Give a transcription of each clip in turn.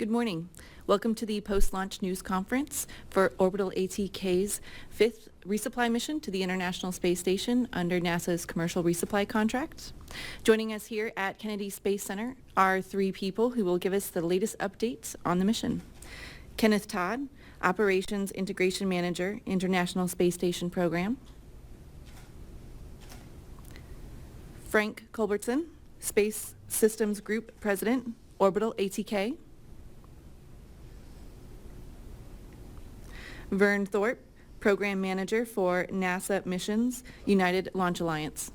Good morning. Welcome to the post-launch news conference for Orbital ATK's 5th resupply mission to the International Space Station under NASA's commercial resupply contract. Joining us here at Kennedy Space Center are 3 people who will give us the latest updates on the mission. Kenneth Todd, Operations Integration Manager, International Space Station Program. Frank Culbertson, Space Systems Group President, Orbital ATK. Vern Thorpe, Program Manager for NASA Missions, United Launch Alliance.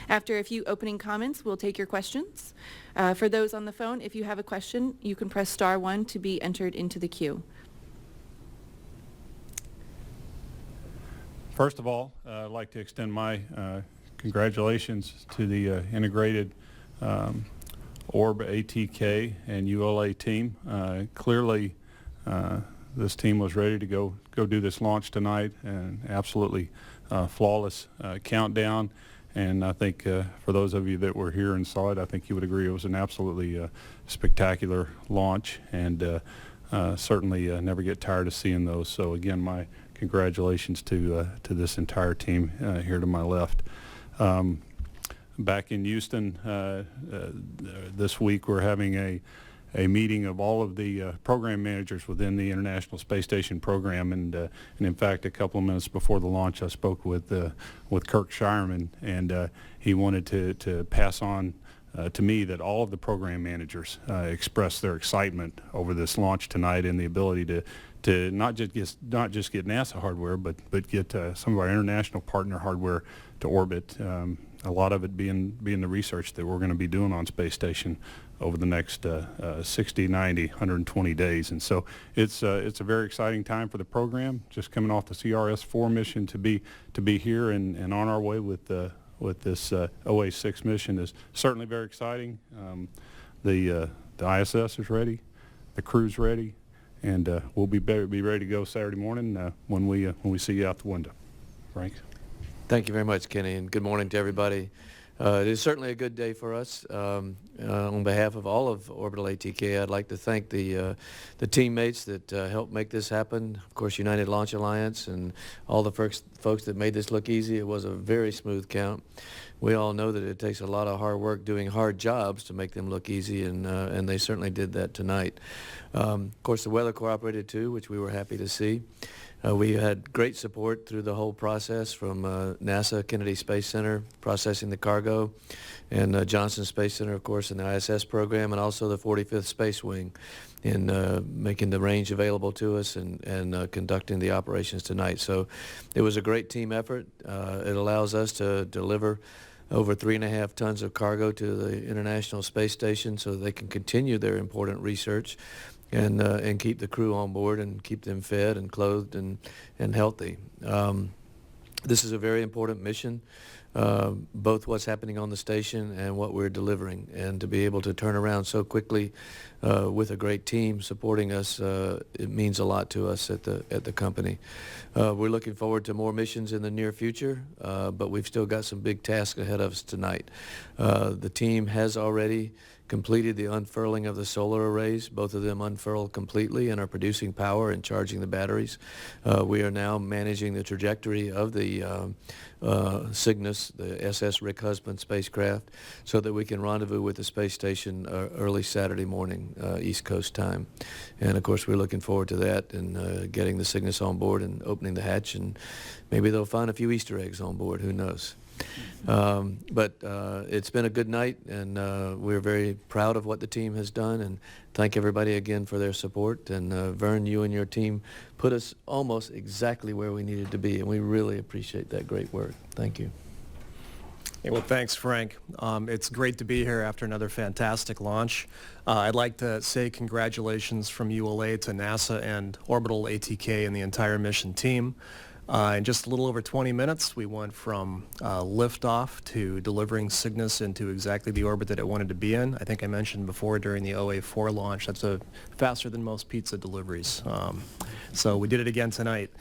After a few opening comments, we'll take your questions. For those on the phone, if you have a question, you can press *1 to be entered into the queue. First of all, I'd like to extend my congratulations to the integrated ORB ATK and ULA team. Clearly, this team was ready to go do this launch tonight, and absolutely flawless countdown. And I think for those of you that were here and saw it, I think you would agree it was an absolutely spectacular launch, and certainly never get tired of seeing those. So again, my congratulations to this entire team here to my left. Back in Houston this week, we're having a meeting of all of the program managers within the International Space Station program, and in fact, a couple of minutes before the launch, I spoke with Kirk Shireman, and he wanted to pass on to me that all of the program managers expressed their excitement over this launch tonight and the ability to not just get NASA hardware, but get some of our international partner hardware to orbit. A lot of it being the research that we're going to be doing on Space Station over the next 60, 90, 120 days. And so it's a very exciting time for the program, just coming off the CRS-4 mission to be here and on our way with this OA-6 mission is certainly very exciting. The ISS is ready, the crew's ready, and we'll be ready to go Saturday morning when we see you out the window. Frank? Thank you very much, Kenny, and good morning to everybody. It is certainly a good day for us. On behalf of all of Orbital ATK, I'd like to thank the teammates that helped make this happen. Of course, United Launch Alliance and all the folks that made this look easy. It was a very smooth count. We all know that it takes a lot of hard work doing hard jobs to make them look easy, and they certainly did that tonight. Of course, the weather cooperated too, which we were happy to see. We had great support through the whole process from NASA Kennedy Space Center processing the cargo, and Johnson Space Center, of course, in the ISS program, and also the 45th Space Wing in making the range available to us and conducting the operations tonight. So it was a great team effort. It allows us to deliver over 3.5 tons of cargo to the International Space Station so they can continue their important research and keep the crew on board and keep them fed and clothed and healthy. This is a very important mission, both what's happening on the station and what we're delivering, and to be able to turn around so quickly with a great team supporting us, it means a lot to us at the company. We're looking forward to more missions in the near future, but we've still got some big tasks ahead of us tonight. The team has already completed the unfurling of the solar arrays. Both of them unfurled completely and are producing power and charging the batteries. We are now managing the trajectory of the Cygnus, the SS Rick Husband spacecraft, so that we can rendezvous with the space station early Saturday morning, East Coast time. And of course, we're looking forward to that and getting the Cygnus on board and opening the hatch, and maybe they'll find a few Easter eggs on board, who knows. But it's been a good night, and we're very proud of what the team has done, and thank everybody again for their support. And Vern, you and your team put us almost exactly where we needed to be, and we really appreciate that great work. Thank you. Hey, well, thanks, Frank. It's great to be here after another fantastic launch. I'd like to say congratulations from ULA to NASA and Orbital ATK and the entire mission team. In just a little over 20 minutes, we went from liftoff to delivering Cygnus into exactly the orbit that it wanted to be in. I think I mentioned before during the OA-4 launch, that's faster than most pizza deliveries. So we did it again tonight.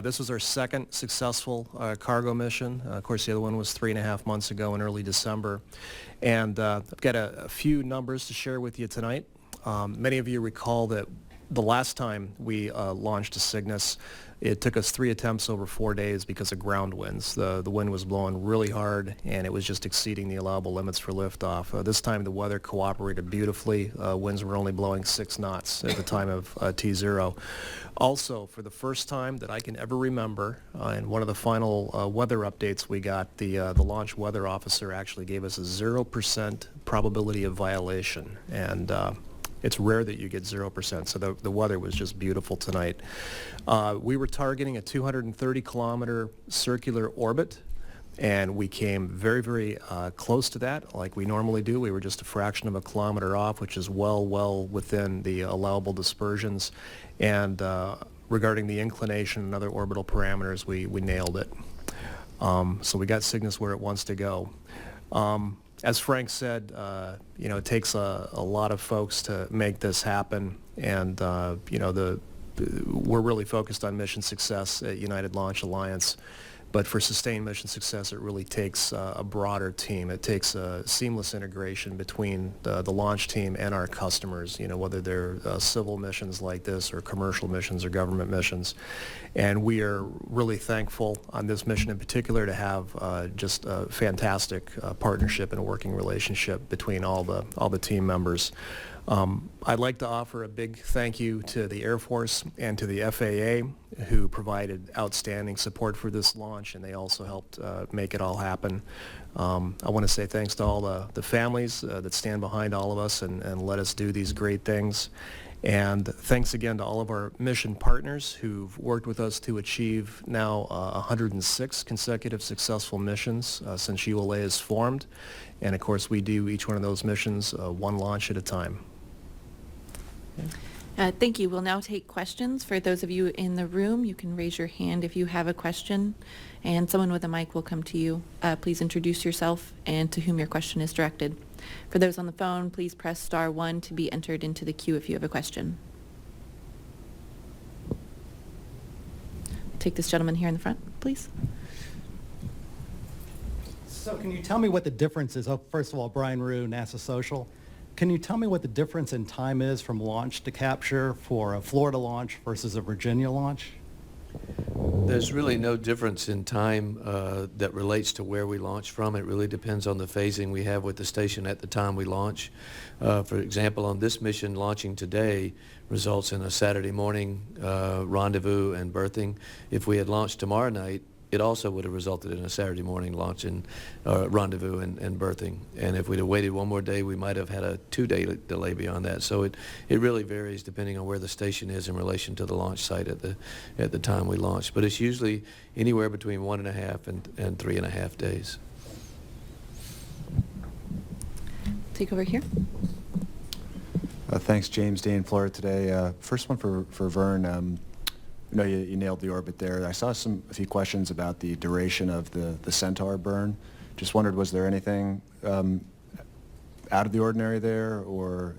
This was our second successful cargo mission. Of course, the other one was 3.5 months ago in early December. And I've got a few numbers to share with you tonight. Many of you recall that the last time we launched a Cygnus, it took us 3 attempts over 4 days because of ground winds. The wind was blowing really hard, and it was just exceeding the allowable limits for liftoff. This time the weather cooperated beautifully. Winds were only blowing 6 knots at the time of T0. Also, for the first time that I can ever remember, in one of the final weather updates we got, the launch weather officer actually gave us a 0% probability of violation. And it's rare that you get 0%, so the weather was just beautiful tonight. We were targeting a 230-kilometer circular orbit, and we came very, very close to that, like we normally do. We were just a fraction of a kilometer off, which is well within the allowable dispersions. And regarding the inclination and other orbital parameters, we nailed it. So we got Cygnus where it wants to go. As Frank said, it takes a lot of folks to make this happen, and we're really focused on mission success at United Launch Alliance. But for sustained mission success, it really takes a broader team. It takes a seamless integration between the launch team and our customers, whether they're civil missions like this or commercial missions or government missions. And we are really thankful on this mission in particular to have just a fantastic partnership and a working relationship between all the team members. I'd like to offer a big thank you to the Air Force and to the FAA, who provided outstanding support for this launch, and they also helped make it all happen. I want to say thanks to all the families that stand behind all of us and let us do these great things. And thanks again to all of our mission partners who've worked with us to achieve now 106 consecutive successful missions since ULA is formed. And of course, we do each one of those missions one launch at a time. Thank you. We'll now take questions. For those of you in the room, you can raise your hand if you have a question, and someone with a mic will come to you. Please introduce yourself and to whom your question is directed. For those on the phone, please press *1 to be entered into the queue if you have a question. Take this gentleman here in the front, please. So can you tell me what the difference is? Oh, first of all, Brian Rue, NASA Social. Can you tell me what the difference in time is from launch to capture for a Florida launch versus a Virginia launch? There's really no difference in time that relates to where we launch from. It really depends on the phasing we have with the station at the time we launch. For example, on this mission, launching today results in a Saturday morning rendezvous and berthing. If we had launched tomorrow night, it also would have resulted in a Saturday morning launch and rendezvous and berthing. And if we'd have waited one more day, we might have had a 2-day delay beyond that. So it really varies depending on where the station is in relation to the launch site at the time we launch. But it's usually anywhere between 1.5 and 3.5 days. Take over here. Thanks, James. Day in Florida today. First one for Vern. You nailed the orbit there. I saw a few questions about the duration of the Centaur burn. Just wondered, was there anything out of the ordinary there, or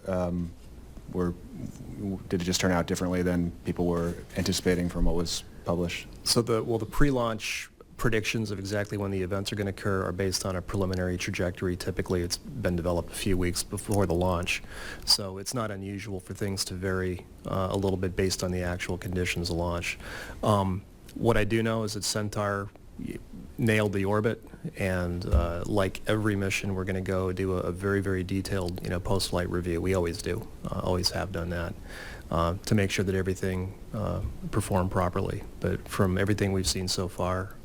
did it just turn out differently than people were anticipating from what was published? So the pre-launch predictions of exactly when the events are going to occur are based on a preliminary trajectory. Typically, it's been developed a few weeks before the launch. So it's not unusual for things to vary a little bit based on the actual conditions of launch. What I do know is that Centaur nailed the orbit, and like every mission, we're going to go do a very, very detailed post-flight review. We always do, always have done that, to make sure that everything performed properly. But from everything we've seen so far,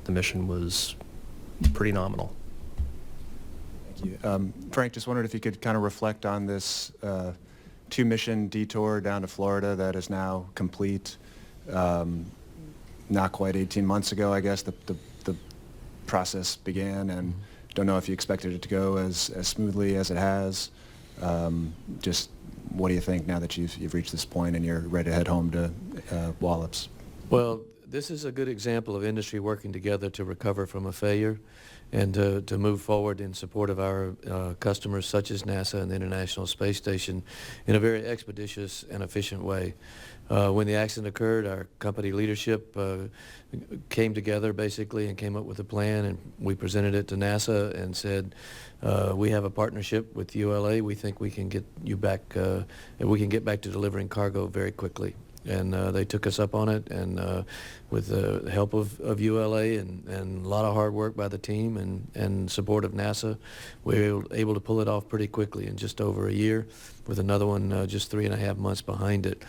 the mission was pretty nominal. Thank you. Frank, just wondered if you could kind of reflect on this 2-mission detour down to Florida that is now complete. Not quite 18 months ago, I guess, the process began, and don't know if you expected it to go as smoothly as it has. Just what do you think now that you've reached this point and you're ready to head home to Wallops? Well, this is a good example of industry working together to recover from a failure and to move forward in support of our customers such as NASA and the International Space Station in a very expeditious and efficient way. When the accident occurred, our company leadership came together basically and came up with a plan, and we presented it to NASA and said, we have a partnership with ULA. We think we can get you back, we can get back to delivering cargo very quickly. And they took us up on it, and with the help of ULA and a lot of hard work by the team and support of NASA, we were able to pull it off pretty quickly in just over a year, with another one just 3.5 months behind it.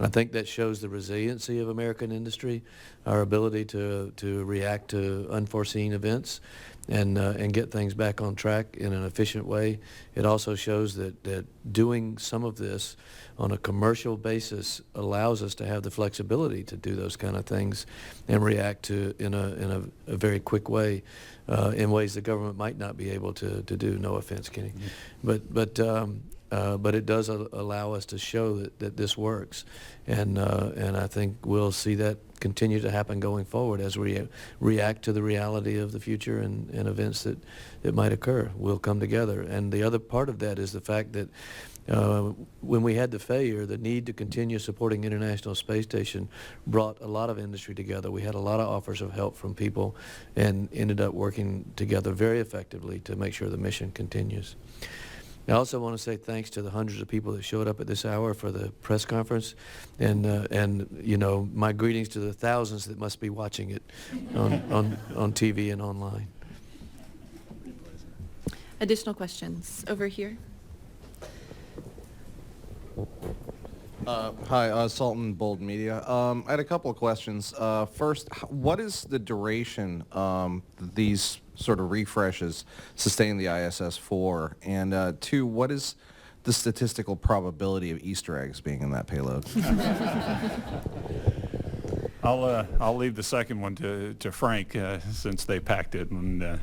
I think that shows the resiliency of American industry, our ability to react to unforeseen events and get things back on track in an efficient way. It also shows that doing some of this on a commercial basis allows us to have the flexibility to do those kind of things and react to in a very quick way in ways the government might not be able to do. No offense, Kenny. But it does allow us to show that this works, and I think we'll see that continue to happen going forward as we react to the reality of the future and events that might occur. We'll come together, and the other part of that is the fact that when we had the failure, the need to continue supporting International Space Station brought a lot of industry together. We had a lot of offers of help from people and ended up working together very effectively to make sure the mission continues. I also want to say thanks to the hundreds of people that showed up at this hour for the press conference, and you know, my greetings to the thousands that must be watching it on TV and online. Additional questions over here? Hi, Sultan, Bold Media. I had a couple of questions. First, what is the duration these sort of refreshes sustain the ISS for? And two, what is the statistical probability of Easter eggs being in that payload? I'll leave the second one to Frank since they packed it, and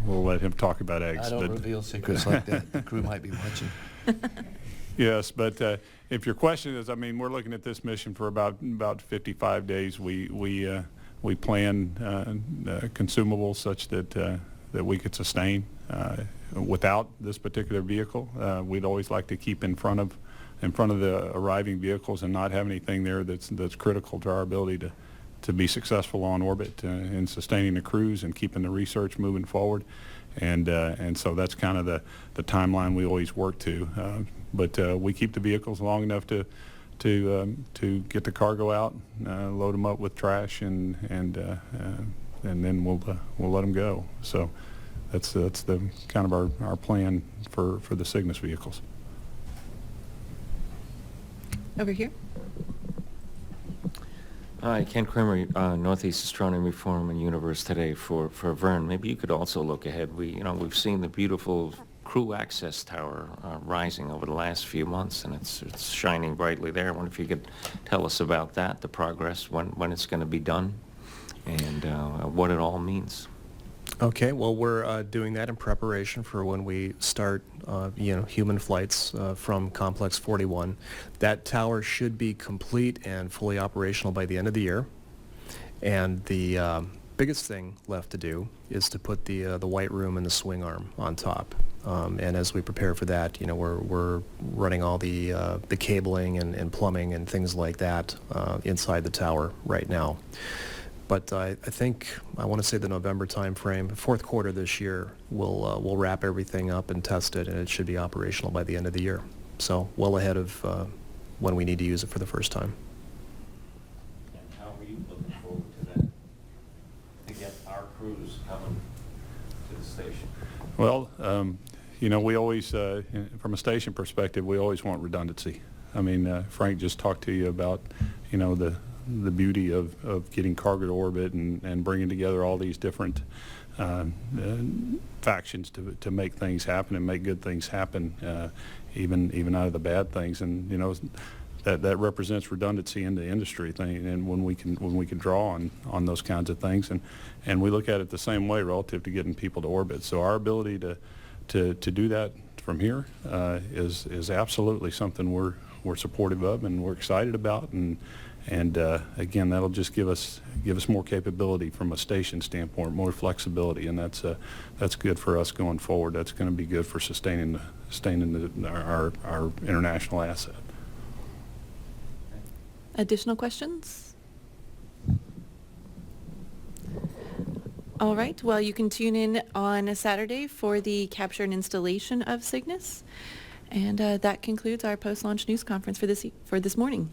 we'll let him talk about eggs. I don't reveal secrets like that. The crew might be watching. Yes, but if your question is, I mean, we're looking at this mission for about 55 days. We plan consumables such that we could sustain without this particular vehicle. We'd always like to keep in front of the arriving vehicles and not have anything there that's critical to our ability to be successful on orbit in sustaining the crews and keeping the research moving forward. And so that's kind of the timeline we always work to. But we keep the vehicles long enough to get the cargo out, load them up with trash, and then we'll let them go. So that's the kind of our plan for the Cygnus vehicles. Over here? Hi, Ken Kramer, Northeast Astronomy Forum and Universe Today for Vern. Maybe you could also look ahead. We've seen the beautiful crew access tower rising over the last few months, and it's shining brightly there. I wonder if you could tell us about that, the progress, when it's going to be done, and what it all means. Okay, well, we're doing that in preparation for when we start, human flights from Complex 41. That tower should be complete and fully operational by the end of the year. And the biggest thing left to do is to put the white room and the swing arm on top. And as we prepare for that, we're running all the cabling and plumbing and things like that inside the tower right now. But I think, I want to say the November time frame, fourth quarter this year, we'll wrap everything up and test it, and it should be operational by the end of the year. So well ahead of when we need to use it for the first time. And how are you looking forward to that, to get our crews coming to the station? Well, we always, from a station perspective, we always want redundancy. I mean, Frank just talked to you about, the beauty of getting cargo to orbit and bringing together all these different factions to make things happen and make good things happen, even out of the bad things. And that represents redundancy in the industry thing, and when we can draw on those kinds of things, and we look at it the same way relative to getting people to orbit. So our ability to do that from here is absolutely something we're supportive of and we're excited about, and again, that'll just give us more capability from a station standpoint, more flexibility, and that's good for us going forward. That's going to be good for sustaining our international asset. Additional questions? All right, well, you can tune in on a Saturday for the capture and installation of Cygnus. And that concludes our post-launch news conference for this morning.